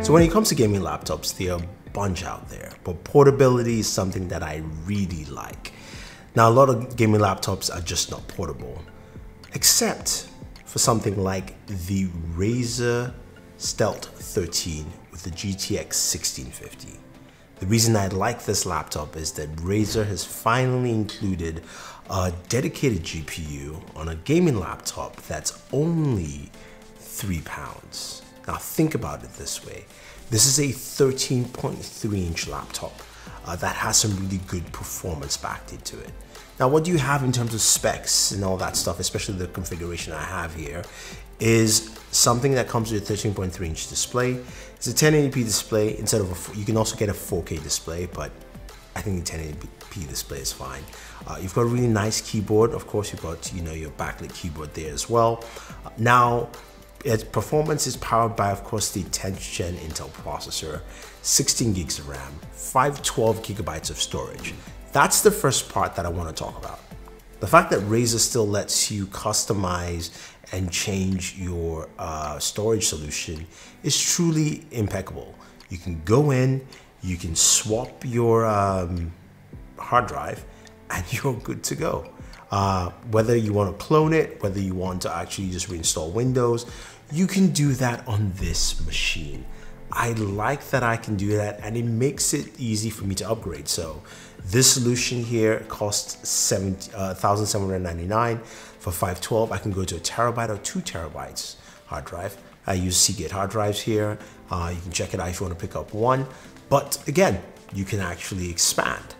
So when it comes to gaming laptops, there are a bunch out there, but portability is something that I really like. Now, a lot of gaming laptops are just not portable, except for something like the Razer Stealth 13 with the GTX 1650. The reason I like this laptop is that Razer has finally included a dedicated GPU on a gaming laptop that's only £3. Now think about it this way. This is a 13.3-inch laptop that has some really good performance backed into it. Now what do you have in terms of specs and all that stuff, especially the configuration I have here, is something that comes with a 13.3-inch display. It's a 1080p display instead of you can also get a 4K display, but I think the 1080p display is fine. You've got a really nice keyboard. Of course, you've got your backlit keyboard there as well. Now, its performance is powered by, of course, the 10th gen Intel processor, 16 gigs of RAM, 512 gigabytes of storage. That's the first part that I want to talk about. The fact that Razer still lets you customize and change your storage solution is truly impeccable. You can go in, you can swap your hard drive, and you're good to go. Whether you want to clone it, whether you want to actually just reinstall Windows, you can do that on this machine. I like that I can do that, and it makes it easy for me to upgrade. So this solution here costs $1,799 for 512. I can go to a terabyte or 2 terabytes hard drive. I use Seagate hard drives here. You can check it out if you want to pick up one. But again, you can actually expand.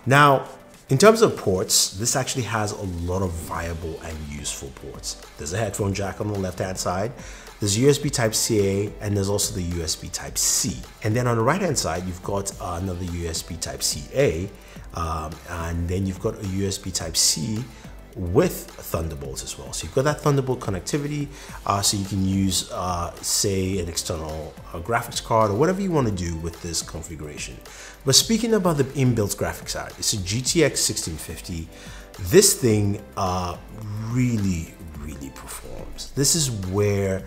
Now, in terms of ports, this actually has a lot of viable and useful ports. There's a headphone jack on the left-hand side. There's USB Type-C, and there's also the USB Type-C. And then on the right-hand side, you've got another USB Type-C, and then you've got a USB Type-C with Thunderbolt as well. So you've got that Thunderbolt connectivity, so you can use, say, an external graphics card or whatever you want to do with this configuration. But speaking about the inbuilt graphics card, it's a GTX 1650. This thing really performs. This is where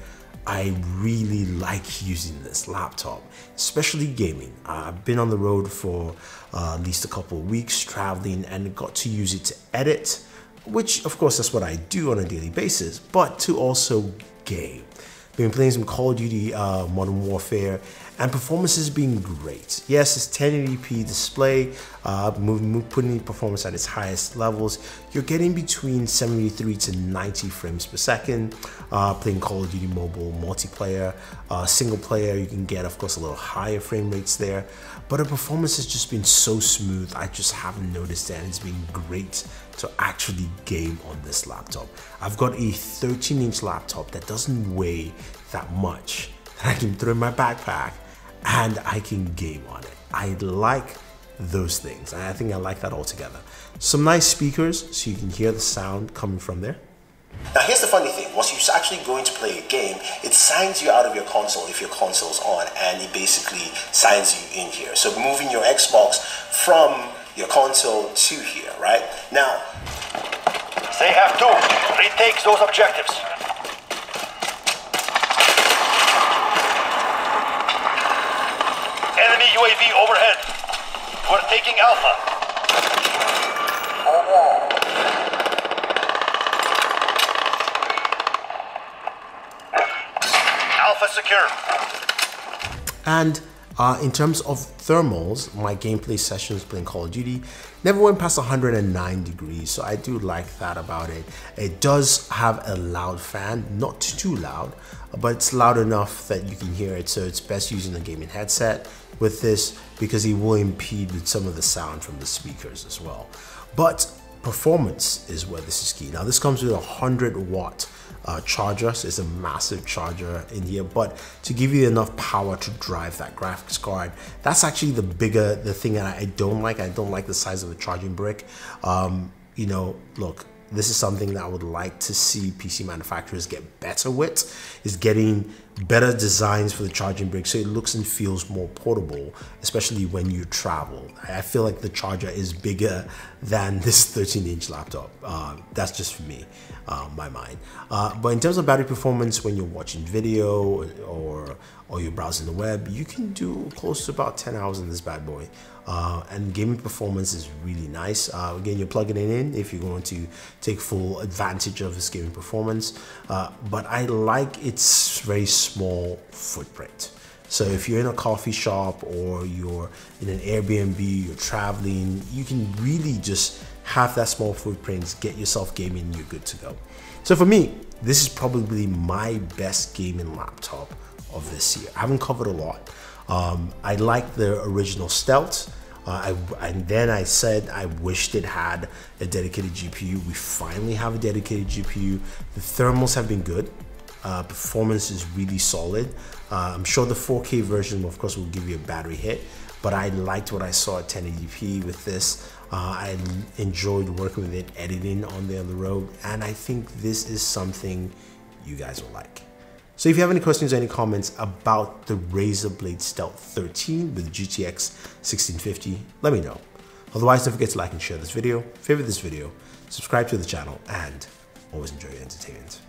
I really like using this laptop, especially gaming. I've been on the road for at least a couple of weeks traveling and got to use it to edit, which of course that's what I do on a daily basis, but to also game. Been playing some Call of Duty Modern Warfare, and performance has been great. Yes, it's 1080p display, putting performance at its highest levels. You're getting between 73 to 90 frames per second. Playing Call of Duty Mobile multiplayer, single player, you can get, of course, a little higher frame rates there. But the performance has just been so smooth. I just haven't noticed that. It's been great to actually game on this laptop. I've got a 13-inch laptop that doesn't weigh that much, that I can throw in my backpack and I can game on it. I like those things, and I think I like that altogether. Some nice speakers so you can hear the sound coming from there. Now here's the funny thing, once you're actually going to play a game, it signs you out of your console if your console's on, and it basically signs you in here. So moving your Xbox from your console to here, right? Now, they have to retake those objectives. Enemy UAV overhead. We're taking Alpha. Alpha secure. And in terms of thermals, my gameplay sessions playing Call of Duty never went past 109 degrees, so I do like that about it. It does have a loud fan, not too loud, but it's loud enough that you can hear it, so it's best using a gaming headset with this because it will impede with some of the sound from the speakers as well. But performance is where this is key. Now this comes with a 100-watt charger, so it's a massive charger in here, but to give you enough power to drive that graphics card, that's actually the thing that I don't like. I don't like the size of the charging brick. You know, look, this is something that I would like to see PC manufacturers get better with, is getting better designs for the charging brick so it looks and feels more portable, especially when you travel. I feel like the charger is bigger than this 13-inch laptop. That's just for me, my mind. But in terms of battery performance, when you're watching video or you're browsing the web, you can do close to about 10 hours in this bad boy. And gaming performance is really nice. Again, you're plugging it in if you're going to take full advantage of this gaming performance. But I like its very small footprint. So if you're in a coffee shop or you're in an Airbnb, you're traveling, you can really just have that small footprint, get yourself gaming, and you're good to go. So for me, this is probably my best gaming laptop of this year. I haven't covered a lot. I like the original Stealth. And then I said I wished it had a dedicated GPU. We finally have a dedicated GPU. The thermals have been good. Performance is really solid. I'm sure the 4K version, of course, will give you a battery hit, but I liked what I saw at 1080p with this. I enjoyed working with it, editing on the road, and I think this is something you guys will like. So if you have any questions or any comments about the Razer Blade Stealth 13 with GTX 1650, let me know. Otherwise, don't forget to like and share this video, favorite this video, subscribe to the channel, and always enjoy your entertainment.